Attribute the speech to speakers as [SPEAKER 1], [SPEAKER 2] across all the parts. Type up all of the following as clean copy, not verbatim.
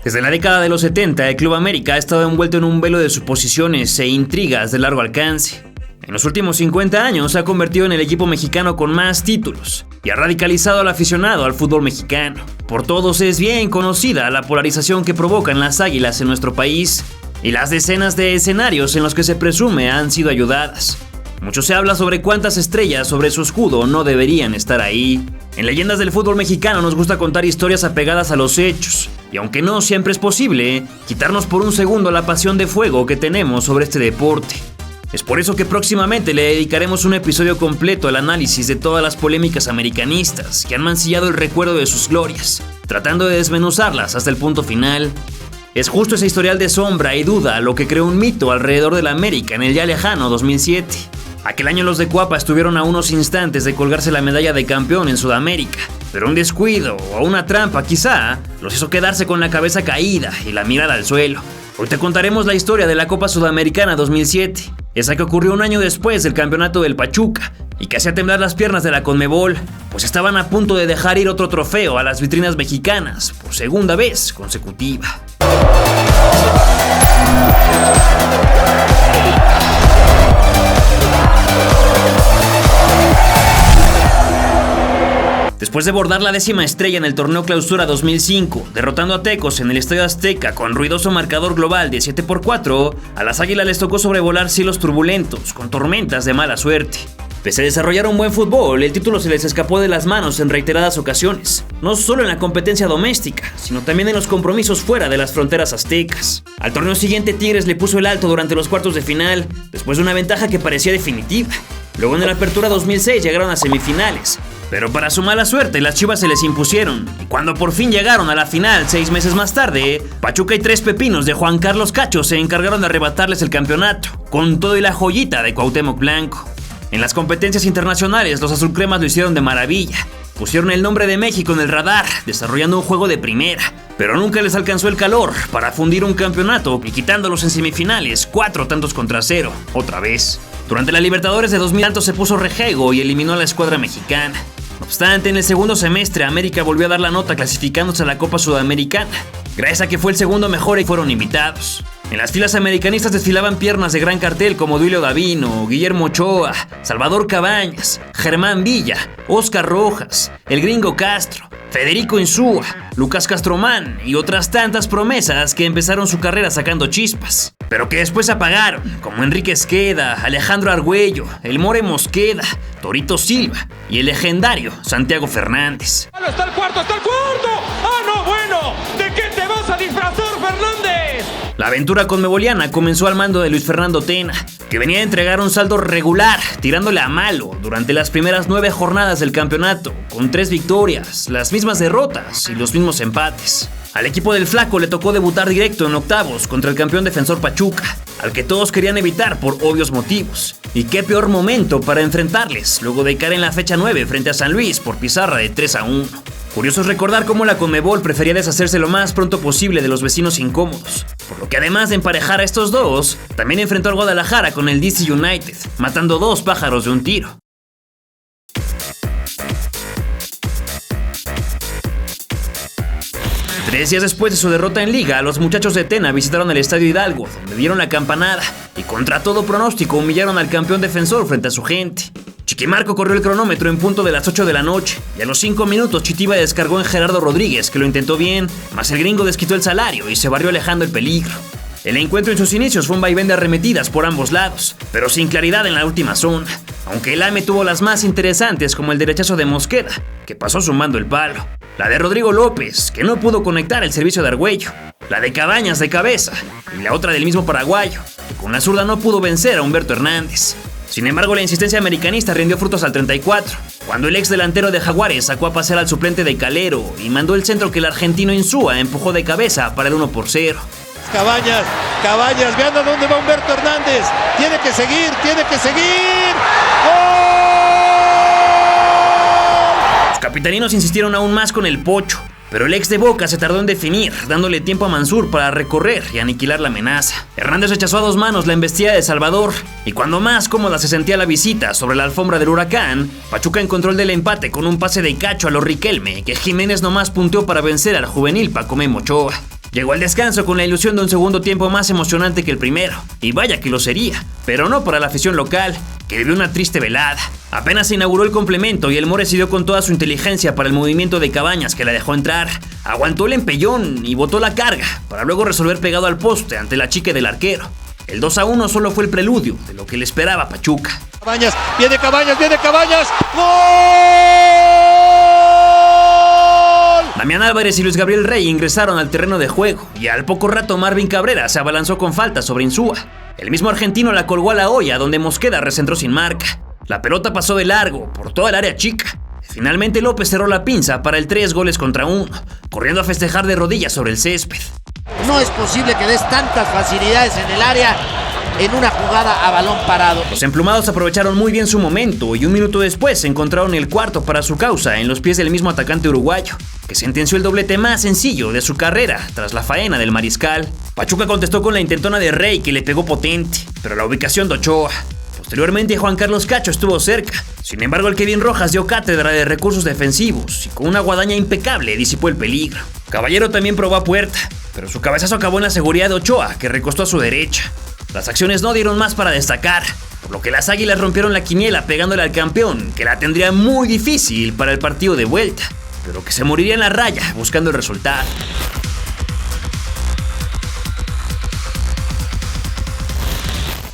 [SPEAKER 1] Desde la década de los 70, el Club América ha estado envuelto en un velo de suposiciones e intrigas de largo alcance. En los últimos 50 años se ha convertido en el equipo mexicano con más títulos y ha radicalizado al aficionado al fútbol mexicano. Por todos es bien conocida la polarización que provocan las Águilas en nuestro país y las decenas de escenarios en los que se presume han sido ayudadas. Mucho se habla sobre cuántas estrellas sobre su escudo no deberían estar ahí. En Leyendas del Fútbol Mexicano nos gusta contar historias apegadas a los hechos, y aunque no siempre es posible, quitarnos por un segundo la pasión de fuego que tenemos sobre este deporte. Es por eso que próximamente le dedicaremos un episodio completo al análisis de todas las polémicas americanistas que han mancillado el recuerdo de sus glorias, tratando de desmenuzarlas hasta el punto final. Es justo ese historial de sombra y duda lo que creó un mito alrededor de la América en el ya lejano 2007. Aquel año los de Cuapa estuvieron a unos instantes de colgarse la medalla de campeón en Sudamérica, pero un descuido o una trampa quizá los hizo quedarse con la cabeza caída y la mirada al suelo. Hoy te contaremos la historia de la Copa Sudamericana 2007, esa que ocurrió un año después del campeonato del Pachuca y que hacía temblar las piernas de la Conmebol, pues estaban a punto de dejar ir otro trofeo a las vitrinas mexicanas por segunda vez consecutiva. Después de bordar la 10ª estrella en el torneo Clausura 2005, derrotando a Tecos en el Estadio Azteca con ruidoso marcador global de 7-4, a las Águilas les tocó sobrevolar cielos turbulentos con tormentas de mala suerte. Pese a desarrollar un buen fútbol, el título se les escapó de las manos en reiteradas ocasiones, no solo en la competencia doméstica, sino también en los compromisos fuera de las fronteras aztecas. Al torneo siguiente Tigres le puso el alto durante los cuartos de final, después de una ventaja que parecía definitiva. Luego en la Apertura 2006 llegaron a semifinales, pero para su mala suerte las Chivas se les impusieron, y cuando por fin llegaron a la final 6 meses más tarde, Pachuca y 3 pepinos de Juan Carlos Cacho se encargaron de arrebatarles el campeonato, con todo y la joyita de Cuauhtémoc Blanco. En las competencias internacionales los azulcremas lo hicieron de maravilla, pusieron el nombre de México en el radar, desarrollando un juego de primera, pero nunca les alcanzó el calor para fundir un campeonato y quitándolos en semifinales 4-0 otra vez. Durante la Libertadores de 2000 se puso rejego y eliminó a la escuadra mexicana. No obstante, en el segundo semestre América volvió a dar la nota clasificándose a la Copa Sudamericana, gracias a que fue el segundo mejor y fueron invitados. En las filas americanistas desfilaban piernas de gran cartel como Duilio Davino, Guillermo Ochoa, Salvador Cabañas, Germán Villa, Oscar Rojas, el Gringo Castro, Federico Insúa, Lucas Castromán y otras tantas promesas que empezaron su carrera sacando chispas, pero que después se apagaron, como Enrique Esqueda, Alejandro Argüello, el More Mosqueda, Torito Silva y el legendario Santiago Fernández.
[SPEAKER 2] ¡Está el cuarto! ¡Ah, no, bueno! ¿De qué te vas a disfrazar, Fernández?
[SPEAKER 1] La aventura conmeboliana comenzó al mando de Luis Fernando Tena, que venía a entregar un saldo regular, tirándole a malo durante las primeras 9 jornadas del campeonato, con 3 victorias, las mismas derrotas y los mismos empates. Al equipo del Flaco le tocó debutar directo en octavos contra el campeón defensor Pachuca, al que todos querían evitar por obvios motivos. Y qué peor momento para enfrentarles, luego de caer en la fecha 9 frente a San Luis por pizarra de 3-1. Curioso es recordar cómo la Conmebol prefería deshacerse lo más pronto posible de los vecinos incómodos, por lo que además de emparejar a estos dos, también enfrentó al Guadalajara con el DC United, matando 2 pájaros de un tiro. Tres días después de su derrota en Liga, los muchachos de Tena visitaron el Estadio Hidalgo, donde dieron la campanada y contra todo pronóstico humillaron al campeón defensor frente a su gente. Chiquimarco corrió el cronómetro en punto de las 8 de la noche y a los 5 minutos Chitiba descargó en Gerardo Rodríguez, que lo intentó bien, mas el gringo desquitó el salario y se barrió alejando el peligro. El encuentro en sus inicios fue un vaivén de arremetidas por ambos lados, pero sin claridad en la última zona, aunque el AME tuvo las más interesantes como el derechazo de Mosqueda, que pasó sumando el palo, la de Rodrigo López, que no pudo conectar el servicio de Argüello, la de Cabañas de cabeza y la otra del mismo paraguayo, que con la zurda no pudo vencer a Humberto Hernández. Sin embargo, la insistencia americanista rindió frutos al 34, cuando el ex delantero de Jaguares sacó a pasear al suplente de Calero y mandó el centro que el argentino Insúa empujó de cabeza para el 1-0.
[SPEAKER 3] Cabañas, vean a dónde va Humberto Hernández. Tiene que seguir. ¡Gol!
[SPEAKER 1] Los capitalinos insistieron aún más con el Pocho, pero el ex de Boca se tardó en definir, dándole tiempo a Mansur para recorrer y aniquilar la amenaza. Hernández rechazó a 2 manos la embestida de Salvador, y cuando más cómoda se sentía la visita sobre la alfombra del Huracán, Pachuca encontró el del empate con un pase de Cacho a los Riquelme, que Jiménez nomás punteó para vencer al juvenil Paco Memo Ochoa. Llegó al descanso con la ilusión de un segundo tiempo más emocionante que el primero, y vaya que lo sería, pero no para la afición local, que vivió una triste velada. Apenas se inauguró el complemento y el More se dio con toda su inteligencia para el movimiento de Cabañas que la dejó entrar. Aguantó el empellón y botó la carga, para luego resolver pegado al poste ante la chique del arquero. El 2-1 solo fue el preludio de lo que le esperaba a Pachuca.
[SPEAKER 3] Cabañas, viene Cabañas, ¡gol!
[SPEAKER 1] Damián Álvarez y Luis Gabriel Rey ingresaron al terreno de juego y al poco rato Marvin Cabrera se abalanzó con falta sobre Insúa. El mismo argentino la colgó a la olla donde Mosqueda recentró sin marca. La pelota pasó de largo por toda el área chica. Finalmente López cerró la pinza para el 3-1, corriendo a festejar de rodillas sobre el césped.
[SPEAKER 4] No es posible que des tantas facilidades en el área en una jugada a balón parado.
[SPEAKER 1] Los emplumados aprovecharon muy bien su momento y un minuto después encontraron el cuarto para su causa en los pies del mismo atacante uruguayo, que sentenció el doblete más sencillo de su carrera tras la faena del mariscal. Pachuca contestó con la intentona de Rey que le pegó potente, pero la ubicación de Ochoa. Posteriormente Juan Carlos Cacho estuvo cerca, sin embargo el Kevin Rojas dio cátedra de recursos defensivos y con una guadaña impecable disipó el peligro. Caballero también probó a puerta, pero su cabezazo acabó en la seguridad de Ochoa, que recostó a su derecha. Las acciones no dieron más para destacar, por lo que las Águilas rompieron la quiniela pegándole al campeón, que la tendría muy difícil para el partido de vuelta, pero que se moriría en la raya buscando el resultado.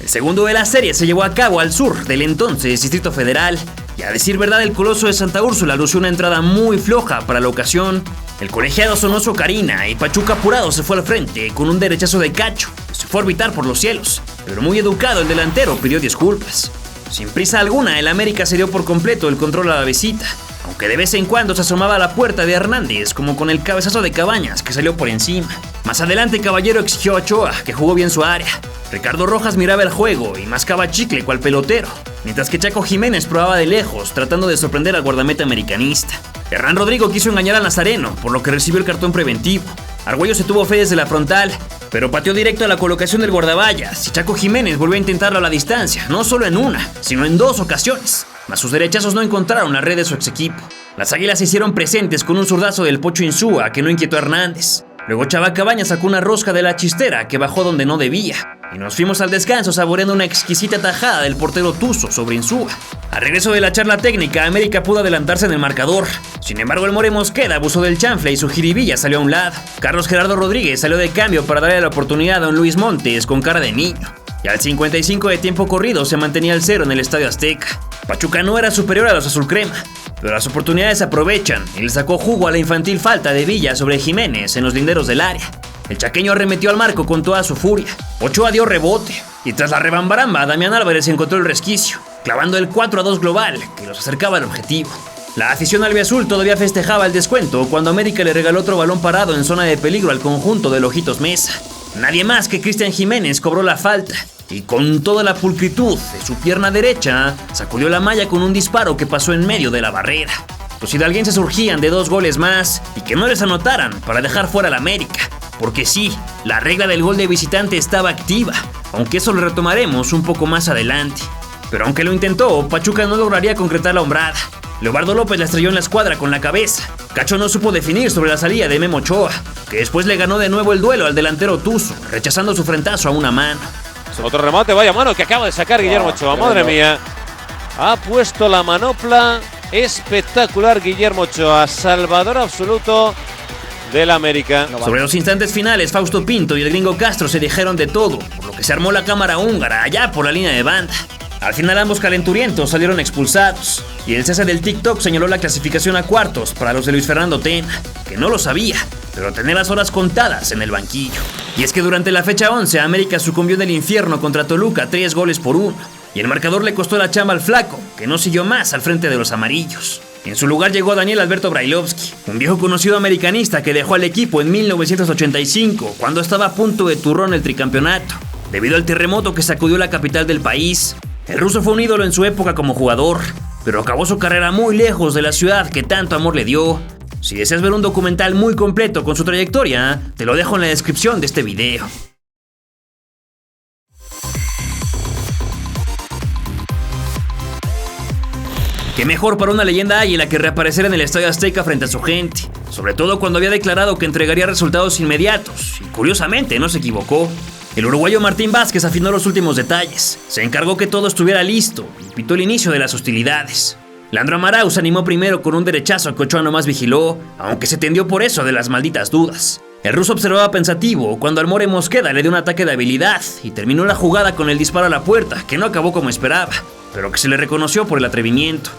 [SPEAKER 1] El segundo de la serie se llevó a cabo al sur del entonces Distrito Federal, y a decir verdad el Coloso de Santa Úrsula lució una entrada muy floja para la ocasión. El colegiado sonó su carina y Pachuca apurado se fue al frente con un derechazo de Cacho, que se fue a orbitar por los cielos, pero muy educado el delantero pidió disculpas. Sin prisa alguna, el América se dio por completo el control a la visita, aunque de vez en cuando se asomaba a la puerta de Hernández, como con el cabezazo de Cabañas que salió por encima. Más adelante Caballero exigió a Ochoa, que jugó bien su área. Ricardo Rojas miraba el juego y mascaba chicle cual pelotero, mientras que Chaco Jiménez probaba de lejos, tratando de sorprender al guardameta americanista. Hernán Rodrigo quiso engañar al Nazareno, por lo que recibió el cartón preventivo. Argüello se tuvo fe desde la frontal, pero pateó directo a la colocación del guardaballas y Chaco Jiménez volvió a intentarlo a la distancia, no solo en una, sino en dos ocasiones. Mas sus derechazos no encontraron la red de su ex equipo. Las Águilas se hicieron presentes con un zurdazo del Pocho Insúa que no inquietó a Hernández. Luego Chava Cabañas sacó una rosca de la chistera que bajó donde no debía. Y nos fuimos al descanso saboreando una exquisita tajada del portero Tuzo sobre Insúa. Al regreso de la charla técnica, América pudo adelantarse en el marcador. Sin embargo, el More Mosqueda abusó del chanfle y su jiribilla salió a un lado. Carlos Gerardo Rodríguez salió de cambio para darle la oportunidad a don Luis Montes con cara de niño. Y al 55 de tiempo corrido se mantenía el 0 en el Estadio Azteca. Pachuca no era superior a los azulcrema, pero las oportunidades se aprovechan y le sacó jugo a la infantil falta de Villa sobre Jiménez en los linderos del área. El chaqueño arremetió al marco con toda su furia. Ochoa dio rebote y tras la rebambaramba Damián Álvarez encontró el resquicio, clavando el 4-2 global que los acercaba al objetivo. La afición albiazul todavía festejaba el descuento cuando América le regaló otro balón parado en zona de peligro al conjunto del Ojitos Mesa. Nadie más que Cristian Jiménez cobró la falta y con toda la pulcritud de su pierna derecha sacudió la malla con un disparo que pasó en medio de la barrera. Los hidalguenses surgían de 2 goles más y que no les anotaran para dejar fuera al América. Porque sí, la regla del gol de visitante estaba activa, aunque eso lo retomaremos un poco más adelante. Pero aunque lo intentó, Pachuca no lograría concretar la hombrada. Leobardo López la estrelló en la escuadra con la cabeza. Cacho no supo definir sobre la salida de Memo Ochoa, que después le ganó de nuevo el duelo al delantero Tuzo, rechazando su frentazo a una mano.
[SPEAKER 5] Otro remate, vaya mano que acaba de sacar Guillermo Ochoa, madre mía. Ha puesto la manopla espectacular Guillermo Ochoa, salvador absoluto del América.
[SPEAKER 1] Sobre los instantes finales, Fausto Pinto y el gringo Castro se dijeron de todo, por lo que se armó la cámara húngara allá por la línea de banda. Al final ambos calenturientos salieron expulsados y el César del TikTok señaló la clasificación a cuartos para los de Luis Fernando Tena, que no lo sabía, pero tenía las horas contadas en el banquillo. Y es que durante la fecha 11 América sucumbió en el infierno contra Toluca 3-1, y el marcador le costó la chamba al flaco, que no siguió más al frente de los amarillos. En su lugar llegó Daniel Alberto Brailovsky, un viejo conocido americanista que dejó al equipo en 1985, cuando estaba a punto de turrón el tricampeonato, debido al terremoto que sacudió la capital del país. El ruso fue un ídolo en su época como jugador, pero acabó su carrera muy lejos de la ciudad que tanto amor le dio. Si deseas ver un documental muy completo con su trayectoria, te lo dejo en la descripción de este video. Qué mejor para una leyenda águila que reaparecer en el Estadio Azteca frente a su gente, sobre todo cuando había declarado que entregaría resultados inmediatos, y curiosamente no se equivocó. El uruguayo Martín Vázquez afinó los últimos detalles, se encargó que todo estuviera listo y pitó el inicio de las hostilidades. Leandro Amaral se animó primero con un derechazo que Ochoa nomás vigiló, aunque se tendió por eso de las malditas dudas. El ruso observaba pensativo cuando Almore Mosqueda le dio un ataque de habilidad y terminó la jugada con el disparo a la puerta, que no acabó como esperaba, pero que se le reconoció por el atrevimiento.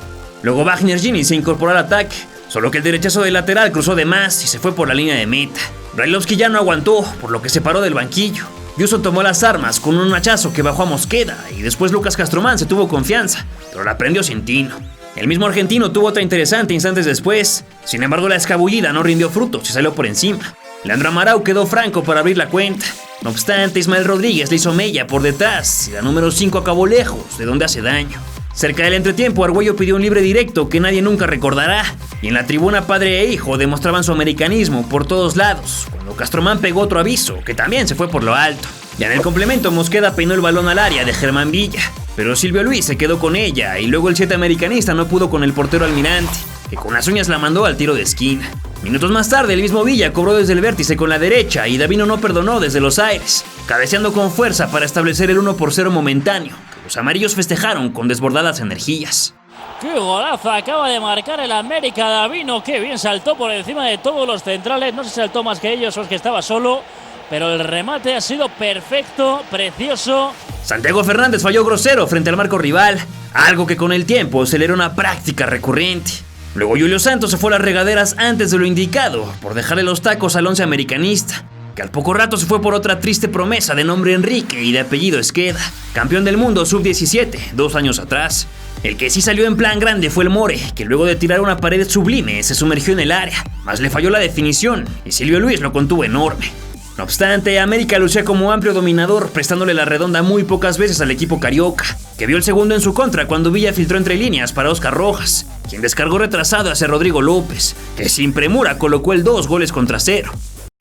[SPEAKER 1] Luego Wagner Gini se incorporó al ataque, solo que el derechazo del lateral cruzó de más y se fue por la línea de meta. Brailovsky ya no aguantó, por lo que se paró del banquillo. Yuso tomó las armas con un hachazo que bajó a Mosqueda y después Lucas Castromán se tuvo confianza, pero la prendió sin tino. El mismo argentino tuvo otra interesante instantes después, sin embargo la escabullida no rindió frutos y salió por encima. Leandro Amaral quedó franco para abrir la cuenta. No obstante, Ismael Rodríguez le hizo mella por detrás y la número 5 acabó lejos, de donde hace daño. Cerca del entretiempo, Argüello pidió un libre directo que nadie nunca recordará, y en la tribuna padre e hijo demostraban su americanismo por todos lados, cuando Castromán pegó otro aviso, que también se fue por lo alto. Ya en el complemento, Mosqueda peinó el balón al área de Germán Villa, pero Silvio Luis se quedó con ella, y luego el 7 americanista no pudo con el portero Almirante, que con las uñas la mandó al tiro de esquina. Minutos más tarde, el mismo Villa cobró desde el vértice con la derecha y Davino no perdonó desde los aires, cabeceando con fuerza para establecer el 1-0 momentáneo, que los amarillos festejaron con desbordadas energías.
[SPEAKER 6] ¡Qué golazo acaba de marcar el América! Davino, qué bien saltó por encima de todos los centrales, no se saltó más que ellos o es que estaba solo, pero el remate ha sido perfecto, precioso.
[SPEAKER 1] Santiago Fernández falló grosero frente al marco rival, algo que con el tiempo se le era una práctica recurrente. Luego Julio Santos se fue a las regaderas antes de lo indicado, por dejarle los tacos al 11 americanista, que al poco rato se fue por otra triste promesa de nombre Enrique y de apellido Esqueda, campeón del mundo sub-17, 2 años atrás. El que sí salió en plan grande fue el More, que luego de tirar una pared sublime se sumergió en el área, mas le falló la definición y Silvio Luis lo contuvo enorme. No obstante, América lucía como amplio dominador, prestándole la redonda muy pocas veces al equipo carioca, que vio el segundo en su contra cuando Villa filtró entre líneas para Oscar Rojas, quien descargó retrasado hacia Rodrigo López, que sin premura colocó el 2-0.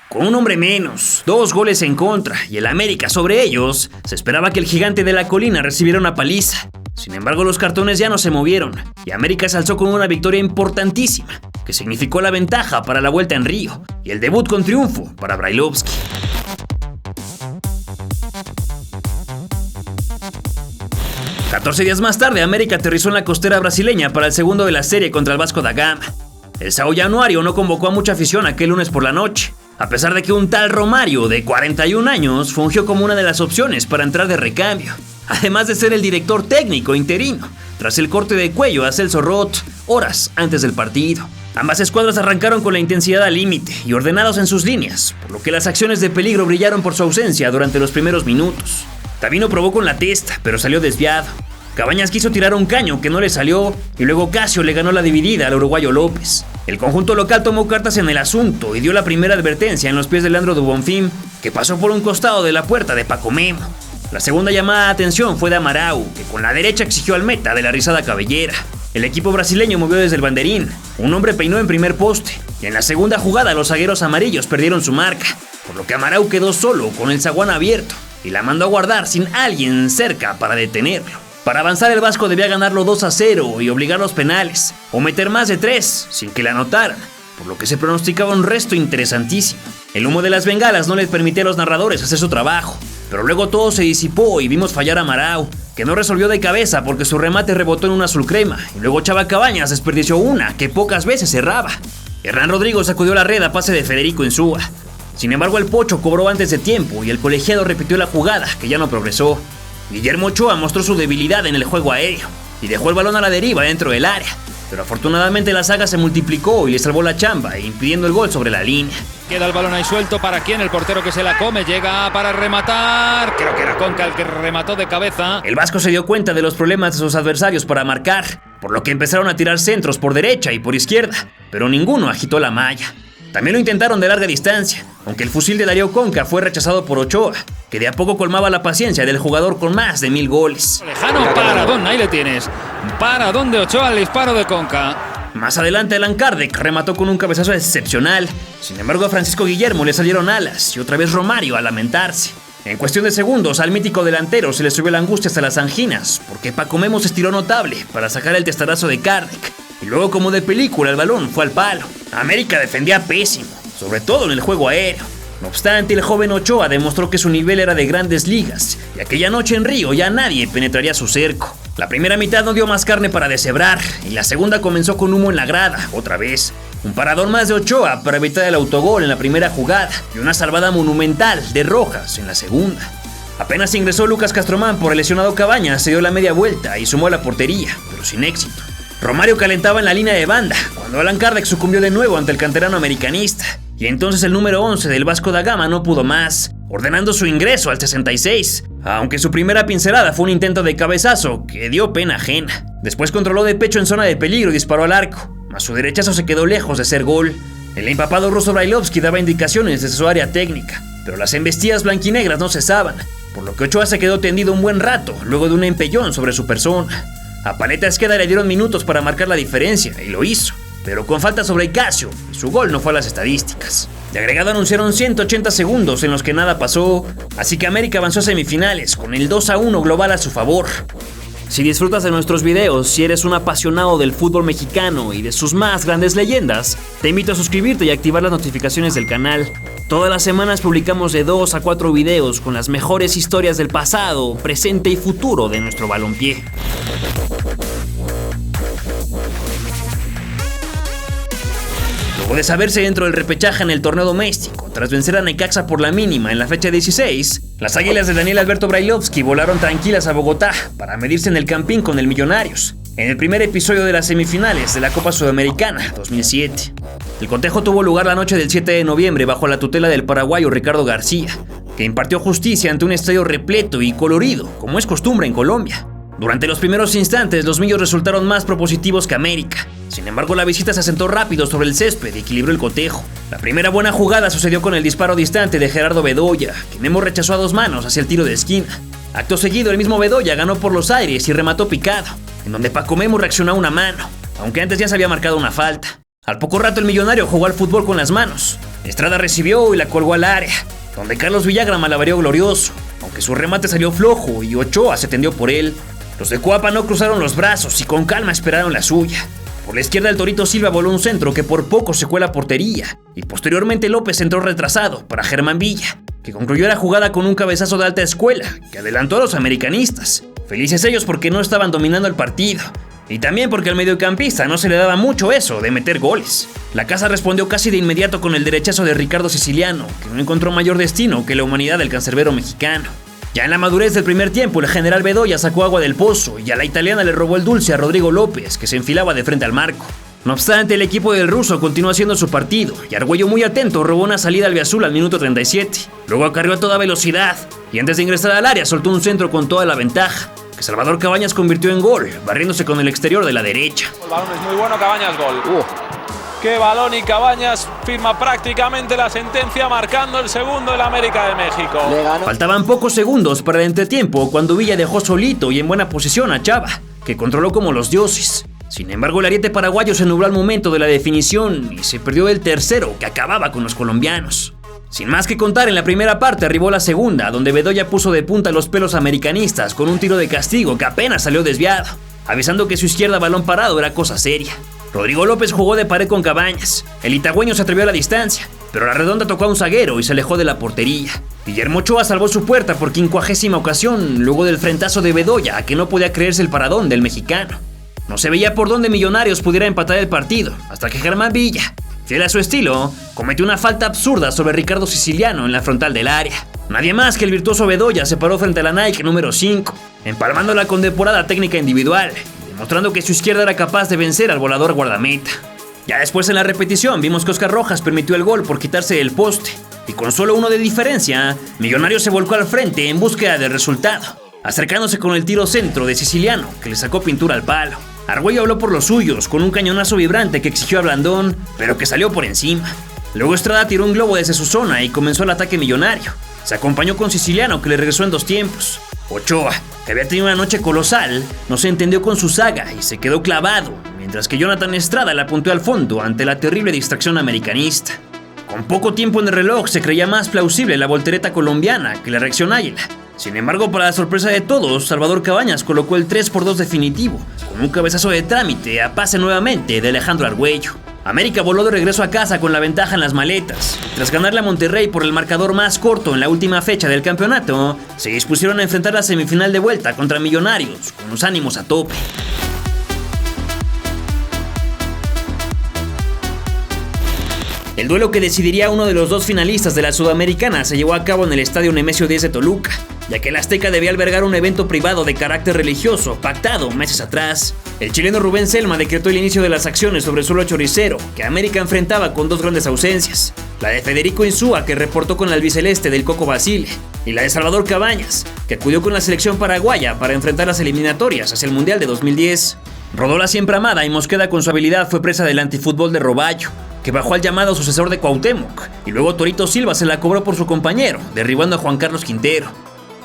[SPEAKER 1] Con un hombre menos, 2 goles en contra y el América sobre ellos, se esperaba que el gigante de la colina recibiera una paliza. Sin embargo, los cartones ya no se movieron y América se alzó con una victoria importantísima, que significó la ventaja para la vuelta en Río y el debut con triunfo para Brailovsky. $14 días más tarde, América aterrizó en la costera brasileña para el segundo de la serie contra el Vasco da Gama. El Sao Januario no convocó a mucha afición aquel lunes por la noche, a pesar de que un tal Romario de 41 años fungió como una de las opciones para entrar de recambio, además de ser el director técnico interino, tras el corte de cuello a Celso Roth horas antes del partido. Ambas escuadras arrancaron con la intensidad al límite y ordenados en sus líneas, por lo que las acciones de peligro brillaron por su ausencia durante los primeros minutos. Davino probó con la testa, pero salió desviado. Cabañas quiso tirar un caño que no le salió y luego Casio le ganó la dividida al uruguayo López. El conjunto local tomó cartas en el asunto y dio la primera advertencia en los pies de Leandro Dubonfim, que pasó por un costado de la puerta de Paco Memo. La segunda llamada de atención fue de Amaral, que con la derecha exigió al meta de la rizada cabellera. El equipo brasileño movió desde el banderín, un hombre peinó en primer poste y en la segunda jugada los zagueros amarillos perdieron su marca, por lo que Amaral quedó solo con el zaguán abierto y la mandó a guardar sin alguien cerca para detenerlo. Para avanzar el Vasco debía ganarlo 2-0 y obligar los penales, o meter más de 3 sin que la anotaran, por lo que se pronosticaba un resto interesantísimo. El humo de las bengalas no les permitía a los narradores hacer su trabajo, pero luego todo se disipó y vimos fallar a Amaral, que no resolvió de cabeza porque su remate rebotó en un azul crema, y luego Chava Cabañas desperdició una que pocas veces cerraba. Hernán Rodrigo sacudió la red a pase de Federico Insúa. Sin embargo, el Pocho cobró antes de tiempo y el colegiado repitió la jugada, que ya no progresó. Guillermo Ochoa mostró su debilidad en el juego aéreo y dejó el balón a la deriva dentro del área, pero afortunadamente la saga se multiplicó y le salvó la chamba, impidiendo el gol sobre la línea.
[SPEAKER 7] Queda el balón ahí suelto, ¿para quién? El portero que se la come, llega para rematar, creo que era Conca el que remató de cabeza.
[SPEAKER 1] El Vasco se dio cuenta de los problemas de sus adversarios para marcar, por lo que empezaron a tirar centros por derecha y por izquierda, pero ninguno agitó la malla. También lo intentaron de larga distancia, aunque el fusil de Darío Conca fue rechazado por Ochoa, que de a poco colmaba la paciencia del jugador con más de 1000 goles.
[SPEAKER 7] Lejano, paradón, ahí le tienes. Paradón de Ochoa al disparo de Conca.
[SPEAKER 1] Más adelante Allan Kardec remató con un cabezazo excepcional. Sin embargo, a Francisco Guillermo le salieron alas y otra vez Romario a lamentarse. En cuestión de segundos, al mítico delantero se le subió la angustia hasta las anginas, porque Paco Memo se estiró notable para sacar el testarazo de Kardec, y luego como de película el balón fue al palo. América defendía pésimo, sobre todo en el juego aéreo. No obstante, el joven Ochoa demostró que su nivel era de grandes ligas, y aquella noche en Río ya nadie penetraría su cerco. La primera mitad no dio más carne para deshebrar, y la segunda comenzó con humo en la grada, otra vez. Un parador más de Ochoa para evitar el autogol en la primera jugada, y una salvada monumental de Rojas en la segunda. Apenas ingresó Lucas Castromán por el lesionado Cabañas, se dio la media vuelta y sumó a la portería, pero sin éxito. Romario calentaba en la línea de banda, cuando Allan Kardec sucumbió de nuevo ante el canterano americanista, y entonces el número 11 del Vasco da Gama no pudo más, ordenando su ingreso al 66, aunque su primera pincelada fue un intento de cabezazo que dio pena ajena. Después controló de pecho en zona de peligro y disparó al arco, mas su derechazo se quedó lejos de ser gol. El empapado ruso Brailovsky daba indicaciones desde su área técnica, pero las embestidas blanquinegras no cesaban, por lo que Ochoa se quedó tendido un buen rato luego de un empellón sobre su persona. A Paleta Esqueda le dieron minutos para marcar la diferencia y lo hizo, pero con falta sobre Casio, y su gol no fue a las estadísticas. De agregado anunciaron 180 segundos en los que nada pasó, así que América avanzó a semifinales con el 2-1 global a su favor. Si disfrutas de nuestros videos, si eres un apasionado del fútbol mexicano y de sus más grandes leyendas, te invito a suscribirte y activar las notificaciones del canal. Todas las semanas publicamos de 2 a 4 videos con las mejores historias del pasado, presente y futuro de nuestro balompié. Luego de saberse dentro del repechaje en el torneo doméstico, tras vencer a Necaxa por la mínima en la fecha 16, las Águilas de Daniel Alberto Brailovsky volaron tranquilas a Bogotá para medirse en el Campín con el Millonarios, en el primer episodio de las semifinales de la Copa Sudamericana 2007. El cotejo tuvo lugar la noche del 7 de noviembre bajo la tutela del paraguayo Ricardo García, que impartió justicia ante un estadio repleto y colorido, como es costumbre en Colombia. Durante los primeros instantes, los millos resultaron más propositivos que América. Sin embargo, la visita se asentó rápido sobre el césped y equilibró el cotejo. La primera buena jugada sucedió con el disparo distante de Gerardo Bedoya, que Memo rechazó a 2 manos hacia el tiro de esquina. Acto seguido, el mismo Bedoya ganó por los aires y remató picado, en donde Paco Memo reaccionó a una mano, aunque antes ya se había marcado una falta. Al poco rato, el millonario jugó al fútbol con las manos. Estrada recibió y la colgó al área, donde Carlos Villagra malabareó glorioso, aunque su remate salió flojo y Ochoa se tendió por él. Los de Coapa no cruzaron los brazos y con calma esperaron la suya. Por la izquierda el Torito Silva voló un centro que por poco secó la portería, y posteriormente López entró retrasado para Germán Villa, que concluyó la jugada con un cabezazo de alta escuela que adelantó a los americanistas. Felices ellos porque no estaban dominando el partido, y también porque al mediocampista no se le daba mucho eso de meter goles. La casa respondió casi de inmediato con el derechazo de Ricardo Siciliano, que no encontró mayor destino que la humanidad del cancerbero mexicano. Ya en la madurez del primer tiempo, el general Bedoya sacó agua del pozo y a la italiana le robó el dulce a Rodrigo López, que se enfilaba de frente al marco. No obstante, el equipo del ruso continuó haciendo su partido y Argüello, muy atento, robó una salida albiazul al minuto 37. Luego acarreó a toda velocidad y antes de ingresar al área soltó un centro con toda la ventaja, que Salvador Cabañas convirtió en gol, barriéndose con el exterior de la derecha.
[SPEAKER 8] El balón es muy bueno, Cabañas, gol. ¡Qué balón! Y Cabañas firma prácticamente la sentencia, marcando el segundo del América de México.
[SPEAKER 1] Faltaban pocos segundos para el entretiempo cuando Villa dejó solito y en buena posición a Chava, que controló como los dioses. Sin embargo, el ariete paraguayo se nubló al momento de la definición y se perdió el tercero, que acababa con los colombianos. Sin más que contar, en la primera parte arribó la segunda, donde Bedoya puso de punta los pelos americanistas con un tiro de castigo que apenas salió desviado, avisando que su izquierda balón parado era cosa seria. Rodrigo López jugó de pared con Cabañas. El itagüeño se atrevió a la distancia, pero la redonda tocó a un zaguero y se alejó de la portería. Guillermo Ochoa salvó su puerta por 50ª ocasión, luego del frentazo de Bedoya, que no podía creerse el paradón del mexicano. No se veía por dónde Millonarios pudiera empatar el partido, hasta que Germán Villa, fiel a su estilo, cometió una falta absurda sobre Ricardo Siciliano en la frontal del área. Nadie más que el virtuoso Bedoya se paró frente a la Nike número 5, empalmándola con depurada técnica individual, mostrando que su izquierda era capaz de vencer al volador guardameta. Ya después en la repetición vimos que Oscar Rojas permitió el gol por quitarse el poste, y con solo 1 de diferencia, Millonarios se volcó al frente en búsqueda del resultado, acercándose con el tiro centro de Siciliano, que le sacó pintura al palo. Argüello habló por los suyos, con un cañonazo vibrante que exigió a Blandón, pero que salió por encima. Luego Estrada tiró un globo desde su zona y comenzó el ataque millonario. Se acompañó con Siciliano, que le regresó en 2 tiempos. Ochoa, que había tenido una noche colosal, no se entendió con su zaga y se quedó clavado, mientras que Jonathan Estrada la apuntó al fondo ante la terrible distracción americanista. Con poco tiempo en el reloj se creía más plausible la voltereta colombiana que la reacción águila. Sin embargo, para la sorpresa de todos, Salvador Cabañas colocó el 3-2 definitivo, con un cabezazo de trámite a pase nuevamente de Alejandro Argüello. América voló de regreso a casa con la ventaja en las maletas. Tras ganarle a Monterrey por el marcador más corto en la última fecha del campeonato, se dispusieron a enfrentar la semifinal de vuelta contra Millonarios, con los ánimos a tope. El duelo que decidiría uno de los dos finalistas de la Sudamericana se llevó a cabo en el Estadio Nemesio 10 de Toluca, ya que el Azteca debía albergar un evento privado de carácter religioso pactado meses atrás. El chileno Rubén Selma decretó el inicio de las acciones sobre suelo choricero, que América enfrentaba con dos grandes ausencias: la de Federico Insúa, que reportó con el albiceleste del Coco Basile, y la de Salvador Cabañas, que acudió con la selección paraguaya para enfrentar las eliminatorias hacia el Mundial de 2010. Rodó la siempre amada y Mosqueda con su habilidad fue presa del antifútbol de Roballo, que bajó al llamado sucesor de Cuauhtémoc, y luego Torito Silva se la cobró por su compañero, derribando a Juan Carlos Quintero.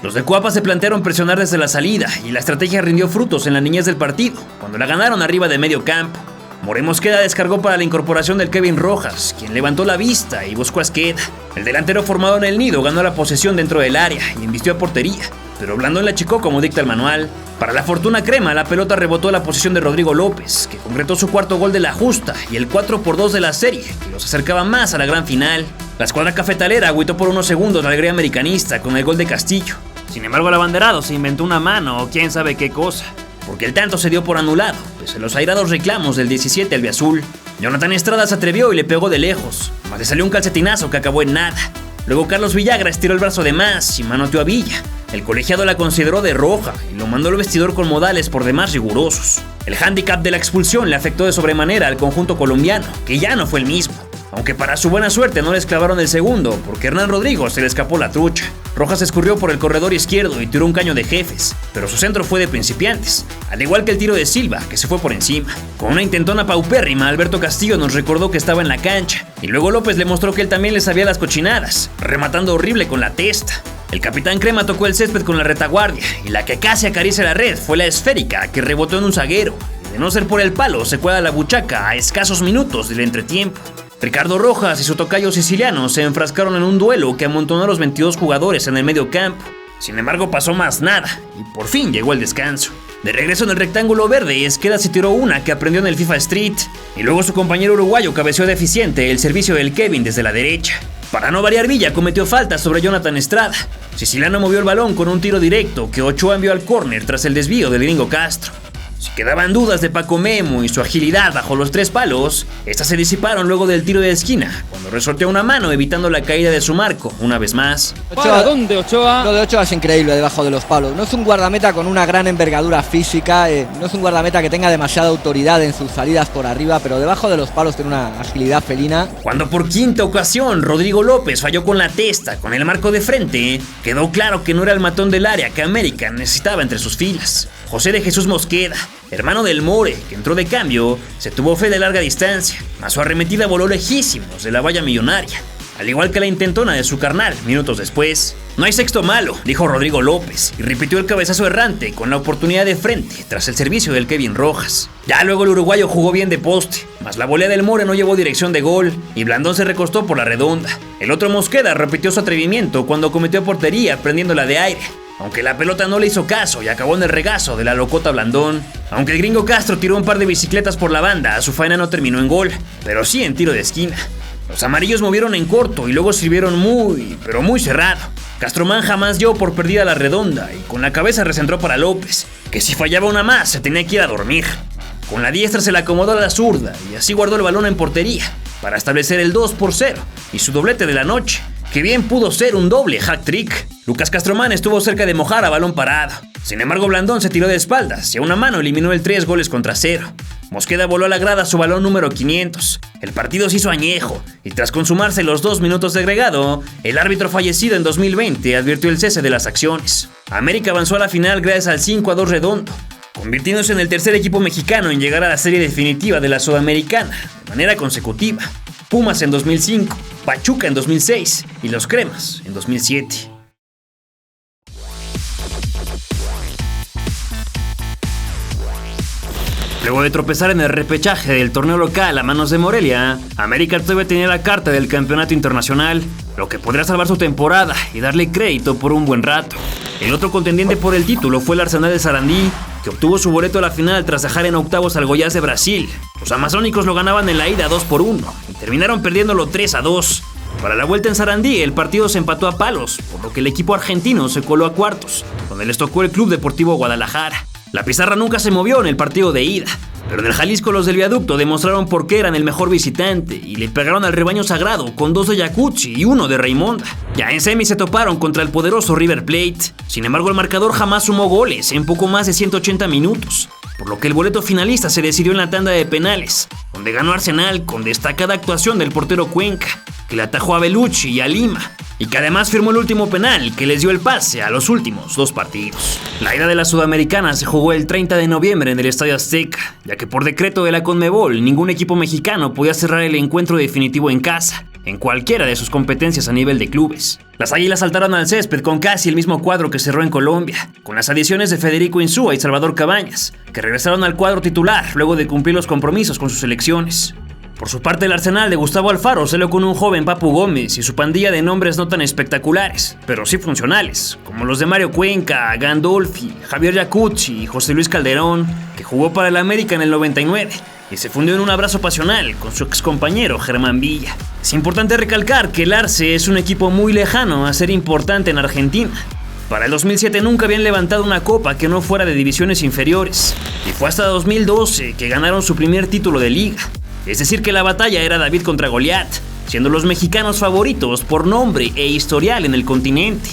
[SPEAKER 1] Los de Cuapa se plantearon presionar desde la salida, y la estrategia rindió frutos en la niñez del partido, cuando la ganaron arriba de medio campo. More Mosqueda descargó para la incorporación del Kevin Rojas, quien levantó la vista y buscó a Esqueda. El delantero formado en el nido ganó la posesión dentro del área y embistió a portería, pero Blandón la achicó como dicta el manual. Para la fortuna crema, la pelota rebotó a la posición de Rodrigo López, que concretó su cuarto gol de la justa y el 4-2 de la serie, que los acercaba más a la gran final. La escuadra cafetalera agüitó por unos segundos la alegría americanista con el gol de Castillo. Sin embargo, el abanderado se inventó una mano o quién sabe qué cosa, porque el tanto se dio por anulado, pese a los airados reclamos del 17 albiazul. Jonathan Estrada se atrevió y le pegó de lejos, mas le salió un calcetinazo que acabó en nada. Luego Carlos Villagra estiró el brazo de más y manoteó a Villa. El colegiado la consideró de roja y lo mandó al vestidor con modales por demás rigurosos. El hándicap de la expulsión le afectó de sobremanera al conjunto colombiano, que ya no fue el mismo. Aunque para su buena suerte no les clavaron el segundo, porque Hernán Rodrigo se le escapó la trucha. Rojas escurrió por el corredor izquierdo y tiró un caño de jefes, pero su centro fue de principiantes, al igual que el tiro de Silva, que se fue por encima. Con una intentona paupérrima, Alberto Castillo nos recordó que estaba en la cancha, y luego López le mostró que él también le sabía las cochinadas, rematando horrible con la testa. El capitán Crema tocó el césped con la retaguardia, y la que casi acaricia la red fue la esférica, que rebotó en un zaguero, y de no ser por el palo se cuela la buchaca a escasos minutos del entretiempo. Ricardo Rojas y su tocayo siciliano se enfrascaron en un duelo que amontonó a los 22 jugadores en el medio campo. Sin embargo, pasó más nada, y por fin llegó el descanso. De regreso en el rectángulo verde, Esqueda se tiró una que aprendió en el FIFA Street, y luego su compañero uruguayo cabeceó deficiente el servicio del Kevin desde la derecha. Para no variar, Villa cometió falta sobre Jonathan Estrada. Siciliano movió el balón con un tiro directo que Ochoa envió al córner tras el desvío del gringo Castro. Si quedaban dudas de Paco Memo y su agilidad bajo los tres palos, estas se disiparon luego del tiro de esquina, cuando resorteó una mano evitando la caída de su marco una vez más.
[SPEAKER 9] ¿Para dónde, Ochoa? Lo de Ochoa es increíble debajo de los palos. No es un guardameta con una gran envergadura física, no es un guardameta que tenga demasiada autoridad en sus salidas por arriba, pero debajo de los palos tiene una agilidad felina.
[SPEAKER 1] Cuando por quinta ocasión Rodrigo López falló con la testa con el marco de frente, quedó claro que no era el matón del área que América necesitaba entre sus filas. José de Jesús Mosqueda, hermano del More, que entró de cambio, se tuvo fe de larga distancia, mas su arremetida voló lejísimos de la valla millonaria, al igual que la intentona de su carnal minutos después. No hay sexto malo, dijo Rodrigo López, y repitió el cabezazo errante con la oportunidad de frente tras el servicio del Kevin Rojas. Ya luego el uruguayo jugó bien de poste, mas la volea del More no llevó dirección de gol, y Blandón se recostó por la redonda. El otro Mosqueda repitió su atrevimiento cuando cometió portería prendiéndola de aire, aunque la pelota no le hizo caso y acabó en el regazo de la locota Blandón. Aunque el gringo Castro tiró un par de bicicletas por la banda, su faena no terminó en gol, pero sí en tiro de esquina. Los amarillos movieron en corto y luego sirvieron muy, pero muy cerrado. Castromán jamás dio por perdida la redonda y con la cabeza recentró para López, que si fallaba una más se tenía que ir a dormir. Con la diestra se la acomodó a la zurda y así guardó el balón en portería para establecer el 2-0 y su doblete de la noche, que bien pudo ser un doble hat-trick. Lucas Castromán estuvo cerca de mojar a balón parado. Sin embargo, Blandón se tiró de espaldas y a una mano eliminó el 3-0. Mosqueda voló a la grada su balón número 500. El partido se hizo añejo y tras consumarse los 2 minutos de agregado, el árbitro fallecido en 2020 advirtió el cese de las acciones. América avanzó a la final gracias al 5-2 redondo, convirtiéndose en el tercer equipo mexicano en llegar a la serie definitiva de la Sudamericana de manera consecutiva. Pumas en 2005, Pachuca en 2006 y los Cremas en 2007. Luego de tropezar en el repechaje del torneo local a manos de Morelia, América todavía tenía la carta del campeonato internacional, lo que podría salvar su temporada y darle crédito por un buen rato. El otro contendiente por el título fue el Arsenal de Sarandí, que obtuvo su boleto a la final tras dejar en octavos al Goiás de Brasil. Los amazónicos lo ganaban en la ida 2-1 y terminaron perdiéndolo 3-2. Para la vuelta en Sarandí, el partido se empató a palos, por lo que el equipo argentino se coló a cuartos, donde les tocó el Club Deportivo Guadalajara. La pizarra nunca se movió en el partido de ida, pero en el Jalisco los del Viaducto demostraron por qué eran el mejor visitante y le pegaron al rebaño sagrado con 2 de Yacuchi y 1 de Raimonda. Ya en semi se toparon contra el poderoso River Plate. Sin embargo, el marcador jamás sumó goles en poco más de 180 minutos, por lo que el boleto finalista se decidió en la tanda de penales, donde ganó Arsenal con destacada actuación del portero Cuenca, que le atajó a Belucci y a Lima, y que además firmó el último penal que les dio el pase a los últimos 2 partidos. La ida de la Sudamericana se jugó el 30 de noviembre en el Estadio Azteca, ya que por decreto de la Conmebol ningún equipo mexicano podía cerrar el encuentro definitivo en casa, en cualquiera de sus competencias a nivel de clubes. Las Águilas saltaron al césped con casi el mismo cuadro que cerró en Colombia, con las adiciones de Federico Insúa y Salvador Cabañas, que regresaron al cuadro titular luego de cumplir los compromisos con sus selecciones. Por su parte, el Arsenal de Gustavo Alfaro salió con un joven Papu Gómez y su pandilla de nombres no tan espectaculares, pero sí funcionales, como los de Mario Cuenca, Gandolfi, Javier Yacuchi y José Luis Calderón, que jugó para el América en el 99 y se fundió en un abrazo pasional con su excompañero Germán Villa. Es importante recalcar que el Arce es un equipo muy lejano a ser importante en Argentina. Para el 2007 nunca habían levantado una copa que no fuera de divisiones inferiores, y fue hasta 2012 que ganaron su primer título de liga. Es decir que la batalla era David contra Goliat, siendo los mexicanos favoritos por nombre e historial en el continente.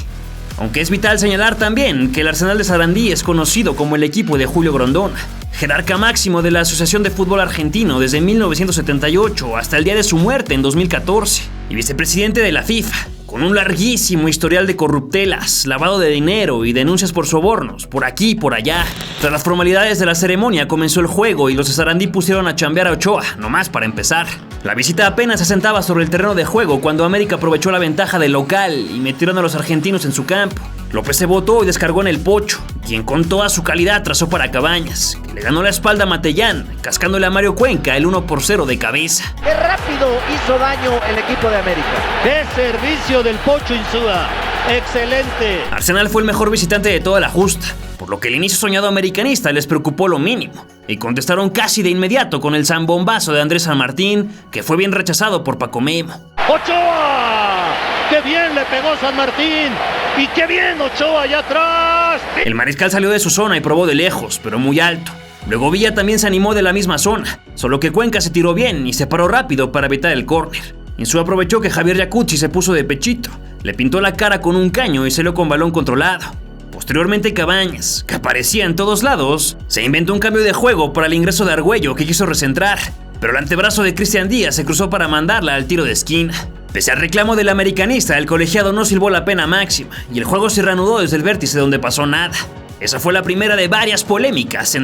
[SPEAKER 1] Aunque es vital señalar también que el Arsenal de Sarandí es conocido como el equipo de Julio Grondona, jerarca máximo de la Asociación de Fútbol Argentino desde 1978 hasta el día de su muerte en 2014, y vicepresidente de la FIFA, con un larguísimo historial de corruptelas, lavado de dinero y denuncias por sobornos, por aquí y por allá. Tras las formalidades de la ceremonia comenzó el juego y los de Sarandí pusieron a chambear a Ochoa, nomás para empezar. La visita apenas se asentaba sobre el terreno de juego cuando América aprovechó la ventaja del local y metieron a los argentinos en su campo. López se botó y descargó en el Pocho, quien con toda su calidad trazó para Cabañas, que le ganó la espalda a Matellán, cascándole a Mario Cuenca el 1-0 de cabeza.
[SPEAKER 4] ¡Qué rápido hizo daño el equipo de América!
[SPEAKER 3] ¡Qué servicio del Pocho Insúa! ¡Excelente!
[SPEAKER 1] Arsenal fue el mejor visitante de toda la justa, por lo que el inicio soñado americanista les preocupó lo mínimo, y contestaron casi de inmediato con el zambombazo de Andrés San Martín, que fue bien rechazado por Paco Memo.
[SPEAKER 3] ¡Ochoa! ¡Qué bien le pegó San Martín! ¡Y qué bien Ochoa allá atrás!
[SPEAKER 1] El mariscal salió de su zona y probó de lejos, pero muy alto. Luego Villa también se animó de la misma zona, solo que Cuenca se tiró bien y se paró rápido para evitar el córner. Insúa aprovechó que Javier Yacuchi se puso de pechito, le pintó la cara con un caño y salió con balón controlado. Posteriormente Cabañas, que aparecía en todos lados, se inventó un cambio de juego para el ingreso de Argüello, que quiso recentrar, pero el antebrazo de Cristian Díaz se cruzó para mandarla al tiro de esquina. Pese al reclamo del americanista, el colegiado no silbó la pena máxima y el juego se reanudó desde el vértice donde pasó nada. Esa fue la primera de varias polémicas.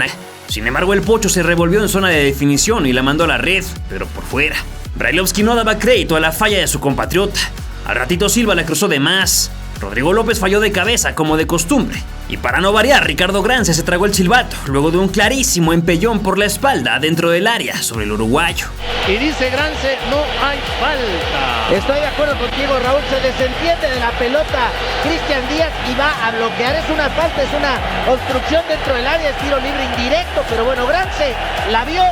[SPEAKER 1] Sin embargo, el Pocho se revolvió en zona de definición y la mandó a la red, pero por fuera. Brailovsky no daba crédito a la falla de su compatriota. Al ratito Silva la cruzó de más. Rodrigo López falló de cabeza como de costumbre. Y para no variar, Ricardo Grance se tragó el silbato luego de un clarísimo empellón por la espalda dentro del área sobre el uruguayo.
[SPEAKER 3] Y dice Grance, no hay falta.
[SPEAKER 4] Estoy de acuerdo contigo, Raúl, se desentiende de la pelota Cristian Díaz y va a bloquear. Es una falta, es una obstrucción dentro del área, es tiro libre indirecto, pero bueno, Grance la vio,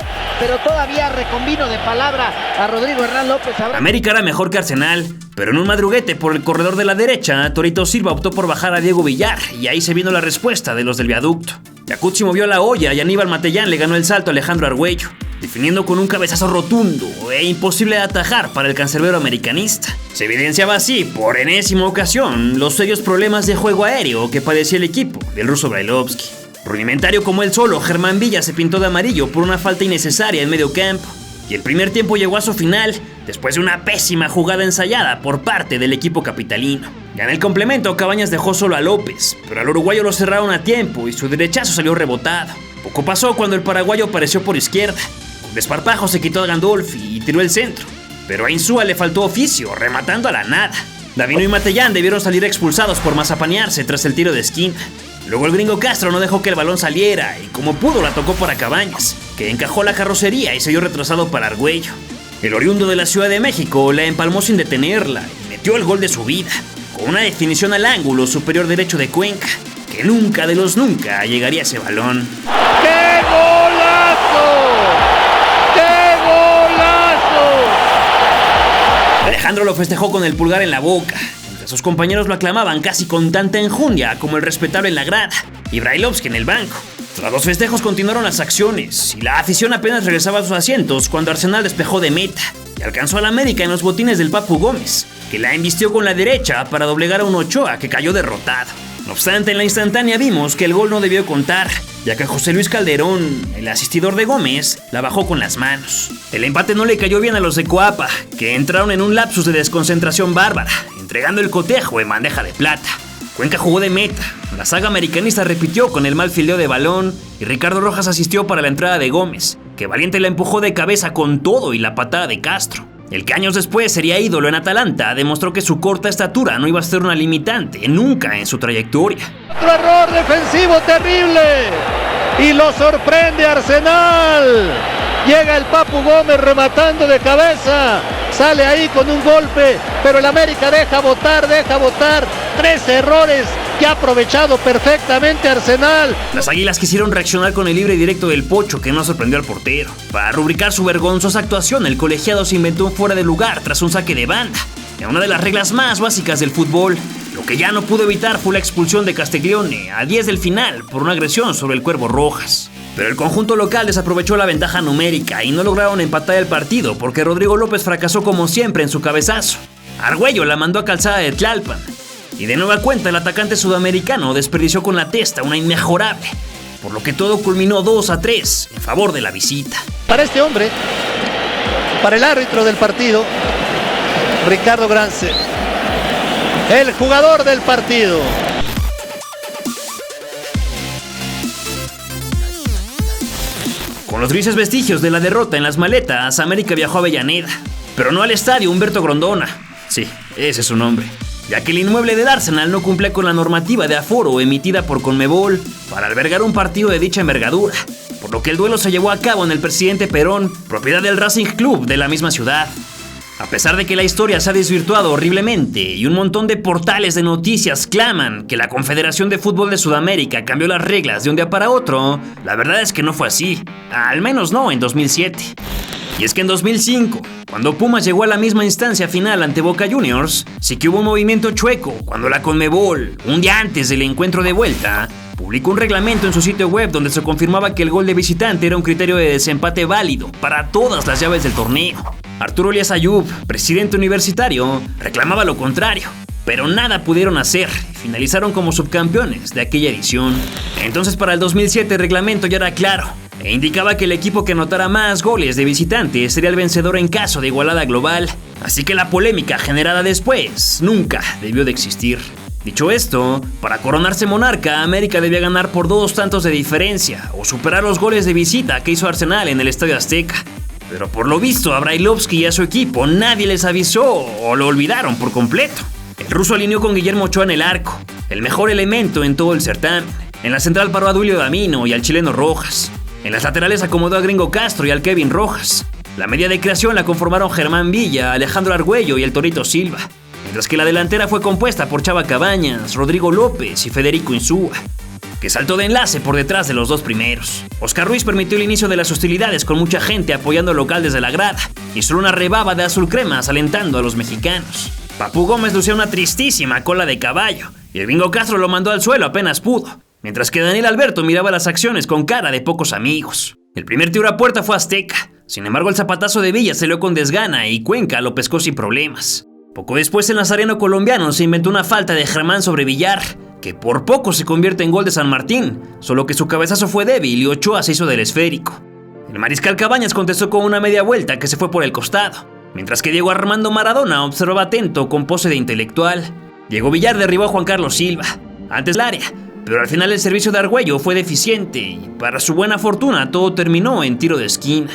[SPEAKER 4] pero todavía reconvino de palabra a Rodrigo Hernán López.
[SPEAKER 1] América era mejor que Arsenal, pero en un madruguete por el corredor de la derecha, Torito Silva optó por bajar a Diego Villar y ahí se vino la respuesta de los del Viaducto. Yacuchi movió la olla y Aníbal Matellán le ganó el salto a Alejandro Argüello, definiendo con un cabezazo rotundo e imposible de atajar para el cancerbero americanista. Se evidenciaba así, por enésima ocasión, los serios problemas de juego aéreo que padecía el equipo del ruso Brailovsky. Rudimentario como él solo, Germán Villa se pintó de amarillo por una falta innecesaria en medio campo, y el primer tiempo llegó a su final después de una pésima jugada ensayada por parte del equipo capitalino. Ya en el complemento, Cabañas dejó solo a López, pero al uruguayo lo cerraron a tiempo y su derechazo salió rebotado. Poco pasó cuando el paraguayo apareció por izquierda. Con desparpajo se quitó a Gandolfi y tiró el centro, pero a Insúa le faltó oficio, rematando a la nada. Davino y Matellán debieron salir expulsados por mazapanearse tras el tiro de esquina. Luego el gringo Castro no dejó que el balón saliera y como pudo la tocó para Cabañas, que encajó la carrocería y se dio retrasado para Argüello. El oriundo de la Ciudad de México la empalmó sin detenerla y metió el gol de su vida, con una definición al ángulo superior derecho de Cuenca, que nunca de los nunca llegaría a ese balón.
[SPEAKER 3] ¡Qué golazo! ¡Qué golazo!
[SPEAKER 1] Alejandro lo festejó con el pulgar en la boca, mientras sus compañeros lo aclamaban casi con tanta enjundia como el respetable en la grada y Brailovsky en el banco. Tras los festejos continuaron las acciones y la afición apenas regresaba a sus asientos cuando Arsenal despejó de meta y alcanzó al América en los botines del Papu Gómez, que la embistió con la derecha para doblegar a un Ochoa que cayó derrotado. No obstante, en la instantánea vimos que el gol no debió contar, ya que José Luis Calderón, el asistidor de Gómez, la bajó con las manos. El empate no le cayó bien a los de Coapa, que entraron en un lapsus de desconcentración bárbara, entregando el cotejo en bandeja de plata. Cuenca jugó de meta, la saga americanista repitió con el mal fildeo de balón y Ricardo Rojas asistió para la entrada de Gómez, que valiente la empujó de cabeza con todo y la patada de Castro. El que años después sería ídolo en Atalanta demostró que su corta estatura no iba a ser una limitante nunca en su trayectoria.
[SPEAKER 3] Otro error defensivo terrible y lo sorprende Arsenal. Llega el Papu Gómez rematando de cabeza, sale ahí con un golpe, pero el América deja votar. 3 errores que ha aprovechado perfectamente Arsenal.
[SPEAKER 1] Las Águilas quisieron reaccionar con el libre directo del Pocho, que no sorprendió al portero. Para rubricar su vergonzosa actuación, el colegiado se inventó un fuera de lugar tras un saque de banda, en una de las reglas más básicas del fútbol. Lo que ya no pudo evitar fue la expulsión de Castiglione a 10 del final por una agresión sobre el Cuervo Rojas. Pero el conjunto local desaprovechó la ventaja numérica y no lograron empatar el partido porque Rodrigo López fracasó como siempre en su cabezazo. Argüello la mandó a calzada de Tlalpan. Y de nueva cuenta el atacante sudamericano desperdició con la testa una inmejorable, por lo que todo culminó 2-3 en favor de la visita.
[SPEAKER 3] Para este hombre, para el árbitro del partido, Ricardo Grance, el jugador del partido.
[SPEAKER 1] Con los grises vestigios de la derrota en las maletas, América viajó a Avellaneda, pero no al estadio Humberto Grondona. Sí, ese es su nombre, ya que el inmueble del Arsenal no cumplía con la normativa de aforo emitida por Conmebol para albergar un partido de dicha envergadura, por lo que el duelo se llevó a cabo en el Presidente Perón, propiedad del Racing Club de la misma ciudad. A pesar de que la historia se ha desvirtuado horriblemente y un montón de portales de noticias claman que la Confederación de Fútbol de Sudamérica cambió las reglas de un día para otro, la verdad es que no fue así, al menos no en 2007. Y es que en 2005, cuando Pumas llegó a la misma instancia final ante Boca Juniors, sí que hubo un movimiento chueco cuando la Conmebol, un día antes del encuentro de vuelta, publicó un reglamento en su sitio web donde se confirmaba que el gol de visitante era un criterio de desempate válido para todas las llaves del torneo. Arturo Elías Ayub, presidente universitario, reclamaba lo contrario, pero nada pudieron hacer y finalizaron como subcampeones de aquella edición. Entonces para el 2007 el reglamento ya era claro e indicaba que el equipo que anotara más goles de visitante sería el vencedor en caso de igualada global, así que la polémica generada después nunca debió de existir. Dicho esto, para coronarse monarca, América debía ganar por 2 tantos de diferencia o superar los goles de visita que hizo Arsenal en el Estadio Azteca. Pero por lo visto a Brailovsky y a su equipo nadie les avisó o lo olvidaron por completo. El ruso alineó con Guillermo Ochoa en el arco, el mejor elemento en todo el certamen. En la central paró a Duilio Damino y al chileno Rojas. En las laterales acomodó a Gringo Castro y al Kevin Rojas. La media de creación la conformaron Germán Villa, Alejandro Argüello y el Torito Silva, mientras que la delantera fue compuesta por Chava Cabañas, Rodrigo López y Federico Insúa, que saltó de enlace por detrás de los 2 primeros. Oscar Ruiz permitió el inicio de las hostilidades con mucha gente apoyando al local desde la grada y solo una rebaba de azul cremas alentando a los mexicanos. Papu Gómez lucía una tristísima cola de caballo y el Gringo Castro lo mandó al suelo apenas pudo, mientras que Daniel Alberto miraba las acciones con cara de pocos amigos. El primer tiro a puerta fue azteca, sin embargo el zapatazo de Villa salió con desgana y Cuenca lo pescó sin problemas. Poco después el nazareno colombiano se inventó una falta de Germán sobre Villar, que por poco se convierte en gol de San Martín, solo que su cabezazo fue débil y Ochoa se hizo del esférico. El mariscal Cabañas contestó con una media vuelta que se fue por el costado, mientras que Diego Armando Maradona observaba atento con pose de intelectual. Diego Villar derribó a Juan Carlos Silva, antes del área, pero al final el servicio de Argüello fue deficiente y para su buena fortuna todo terminó en tiro de esquina.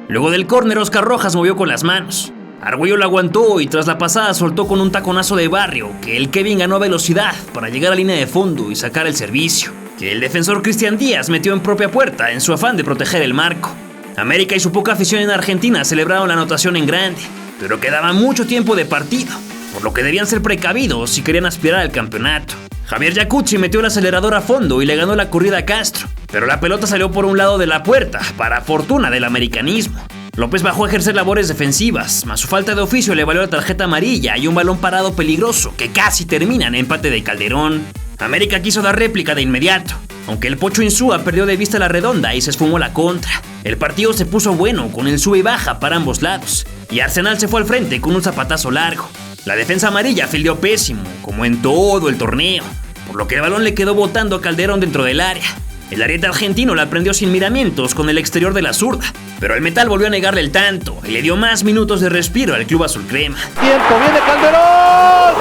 [SPEAKER 1] Luego del córner Oscar Rojas movió con las manos. Argüello la aguantó y tras la pasada soltó con un taconazo de barrio que el Kevin ganó velocidad para llegar a línea de fondo y sacar el servicio, que el defensor Cristian Díaz metió en propia puerta en su afán de proteger el marco. América y su poca afición en Argentina celebraron la anotación en grande, pero quedaba mucho tiempo de partido, por lo que debían ser precavidos si querían aspirar al campeonato. Javier Yacuzzi metió el acelerador a fondo y le ganó la corrida a Castro, pero la pelota salió por un lado de la puerta, para fortuna del americanismo. López bajó a ejercer labores defensivas, mas su falta de oficio le valió la tarjeta amarilla y un balón parado peligroso que casi termina en empate de Calderón. América quiso dar réplica de inmediato, aunque el Pocho Insúa perdió de vista la redonda y se esfumó la contra. El partido se puso bueno con el sube y baja para ambos lados, y Arsenal se fue al frente con un zapatazo largo. La defensa amarilla fildeó pésimo, como en todo el torneo, por lo que el balón le quedó botando a Calderón dentro del área. El ariete argentino la prendió sin miramientos con el exterior de la zurda, pero el metal volvió a negarle el tanto y le dio más minutos de respiro al club azul crema.
[SPEAKER 3] Tiempo, viene Calderón,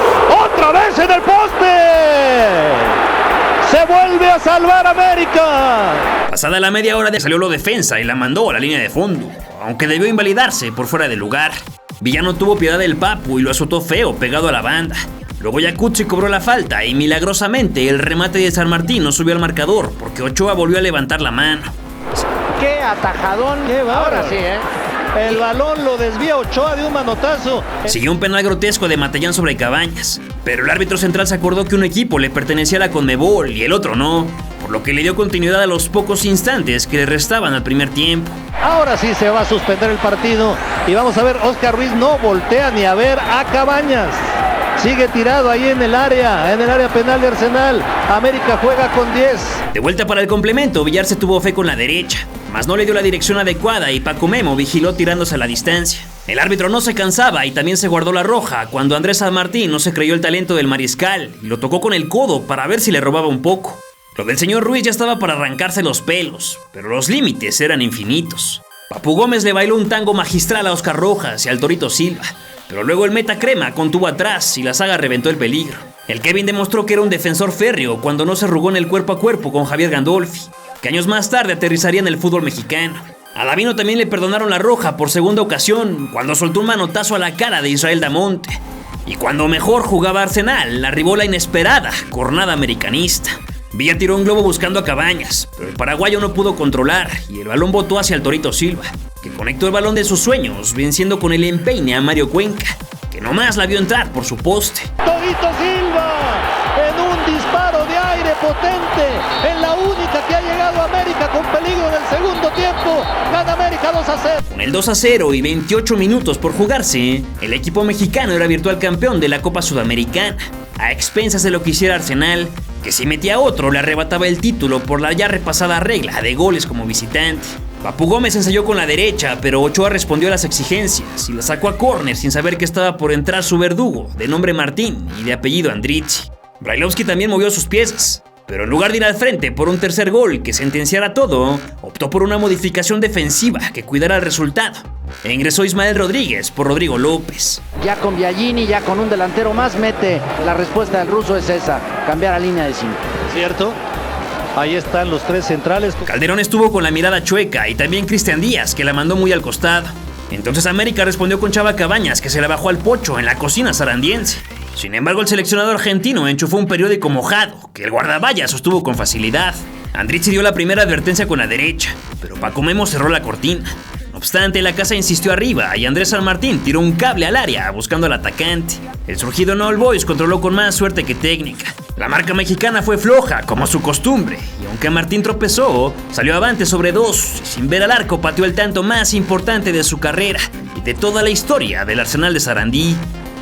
[SPEAKER 3] otra vez en el poste. Se vuelve a salvar América.
[SPEAKER 1] Pasada la media hora salió la defensa y la mandó a la línea de fondo, aunque debió invalidarse por fuera de lugar. Villano tuvo piedad del Papu y lo azotó feo pegado a la banda. Luego Yacuzzi cobró la falta y milagrosamente el remate de San Martín no subió al marcador porque Ochoa volvió a levantar la mano.
[SPEAKER 4] ¡Qué atajadón!
[SPEAKER 3] ¡Qué bárbaro!
[SPEAKER 4] Ahora sí,
[SPEAKER 3] El balón lo desvía Ochoa de un manotazo.
[SPEAKER 1] Siguió un penal grotesco de Matellán sobre Cabañas, pero el árbitro central se acordó que un equipo le pertenecía a la Conmebol y el otro no, por lo que le dio continuidad a los pocos instantes que le restaban al primer tiempo.
[SPEAKER 3] Ahora sí se va a suspender el partido y vamos a ver, Oscar Ruiz no voltea ni a ver a Cabañas. Sigue tirado ahí en el área penal de Arsenal. América juega con 10.
[SPEAKER 1] De vuelta para el complemento, Villar se tuvo fe con la derecha, mas no le dio la dirección adecuada y Paco Memo vigiló tirándose a la distancia. El árbitro no se cansaba y también se guardó la roja cuando Andrés San Martín no se creyó el talento del mariscal y lo tocó con el codo para ver si le robaba un poco. Lo del señor Ruiz ya estaba para arrancarse los pelos, pero los límites eran infinitos. Papu Gómez le bailó un tango magistral a Oscar Rojas y al Torito Silva, pero luego el meta crema contuvo atrás y la saga reventó el peligro. El Kevin demostró que era un defensor férreo cuando no se arrugó en el cuerpo a cuerpo con Javier Gandolfi, que años más tarde aterrizaría en el fútbol mexicano. A Davino también le perdonaron la roja por segunda ocasión cuando soltó un manotazo a la cara de Israel Damonte. Y cuando mejor jugaba Arsenal, arribó la inesperada cornada americanista. Villa tiró un globo buscando a Cabañas, pero el paraguayo no pudo controlar y el balón botó hacia el Torito Silva, que conectó el balón de sus sueños, venciendo con el empeine a Mario Cuenca, que nomás la vio entrar por su poste.
[SPEAKER 3] Torito Silva, en un disparo de aire potente, en la única que ha llegado a América con peligro en el segundo tiempo, gana América 2-0.
[SPEAKER 1] Con el 2-0 y 28 minutos por jugarse, el equipo mexicano era virtual campeón de la Copa Sudamericana, a expensas de lo que hiciera Arsenal, que si metía otro le arrebataba el título por la ya repasada regla de goles como visitante. Papu Gómez ensayó con la derecha, pero Ochoa respondió a las exigencias y la sacó a córner sin saber que estaba por entrar su verdugo, de nombre Martín y de apellido Andrizzi. Brailovsky también movió sus piezas, pero en lugar de ir al frente por un tercer gol que sentenciara todo, optó por una modificación defensiva que cuidara el resultado, e ingresó Ismael Rodríguez por Rodrigo López.
[SPEAKER 4] Ya con Biagini, ya con un delantero más, mete la respuesta del ruso es esa, cambiar a línea de 5.
[SPEAKER 3] ¿Cierto? Ahí están los tres centrales.
[SPEAKER 1] Calderón estuvo con la mirada chueca y también Cristian Díaz, que la mandó muy al costado. Entonces América respondió con Chava Cabañas, que se la bajó al Pocho en la cocina sarandiense. Sin embargo, el seleccionador argentino enchufó un periódico mojado, que el guardavalla sostuvo con facilidad. Andrizzi dio la primera advertencia con la derecha, pero Paco Memo cerró la cortina. No obstante, la casa insistió arriba y Andrés San Martín tiró un cable al área buscando al atacante. El surgido No All Boys controló con más suerte que técnica. La marca mexicana fue floja, como su costumbre, y aunque Martín tropezó, salió avante sobre dos y sin ver al arco pateó el tanto más importante de su carrera y de toda la historia del Arsenal de Sarandí.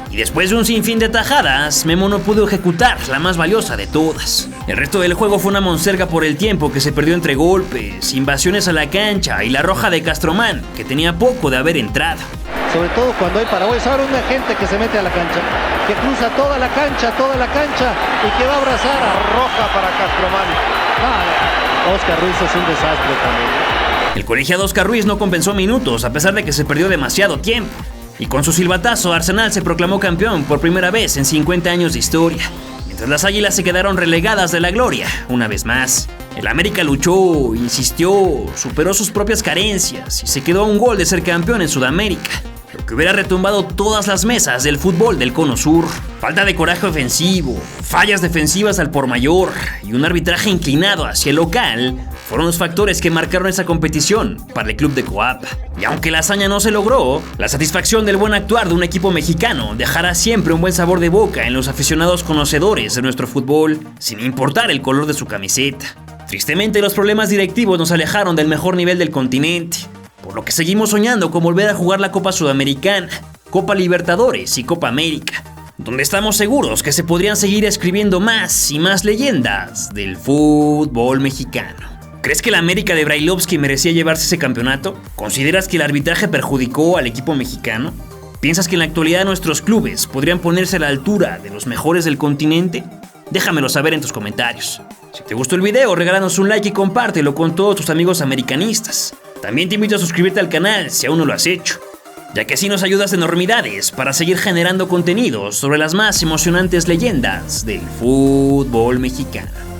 [SPEAKER 1] Y después de un sinfín de tajadas, Memo no pudo ejecutar la más valiosa de todas. El resto del juego fue una monserga por el tiempo que se perdió entre golpes, invasiones a la cancha y la roja de Castromán, que tenía poco de haber entrado.
[SPEAKER 3] Sobre todo cuando hay paraguayos, ahora una gente que se mete a la cancha, que cruza toda la cancha y que va a abrazar a roja para Castromán. Oscar Ruiz es un desastre también.
[SPEAKER 1] El colegiado Oscar Ruiz no compensó minutos a pesar de que se perdió demasiado tiempo. Y con su silbatazo, Arsenal se proclamó campeón por primera vez en 50 años de historia, mientras las Águilas se quedaron relegadas de la gloria una vez más. El América luchó, insistió, superó sus propias carencias y se quedó a un gol de ser campeón en Sudamérica, lo que hubiera retumbado todas las mesas del fútbol del Cono Sur. Falta de coraje ofensivo, fallas defensivas al por mayor y un arbitraje inclinado hacia el local fueron los factores que marcaron esa competición para el club de Coapa. Y aunque la hazaña no se logró, la satisfacción del buen actuar de un equipo mexicano dejará siempre un buen sabor de boca en los aficionados conocedores de nuestro fútbol, sin importar el color de su camiseta. Tristemente, los problemas directivos nos alejaron del mejor nivel del continente, por lo que seguimos soñando con volver a jugar la Copa Sudamericana, Copa Libertadores y Copa América, donde estamos seguros que se podrían seguir escribiendo más y más leyendas del fútbol mexicano. ¿Crees que la América de Brailovsky merecía llevarse ese campeonato? ¿Consideras que el arbitraje perjudicó al equipo mexicano? ¿Piensas que en la actualidad nuestros clubes podrían ponerse a la altura de los mejores del continente? Déjamelo saber en tus comentarios. Si te gustó el video, regálanos un like y compártelo con todos tus amigos americanistas. También te invito a suscribirte al canal si aún no lo has hecho, ya que así nos ayudas enormidades para seguir generando contenidos sobre las más emocionantes leyendas del fútbol mexicano.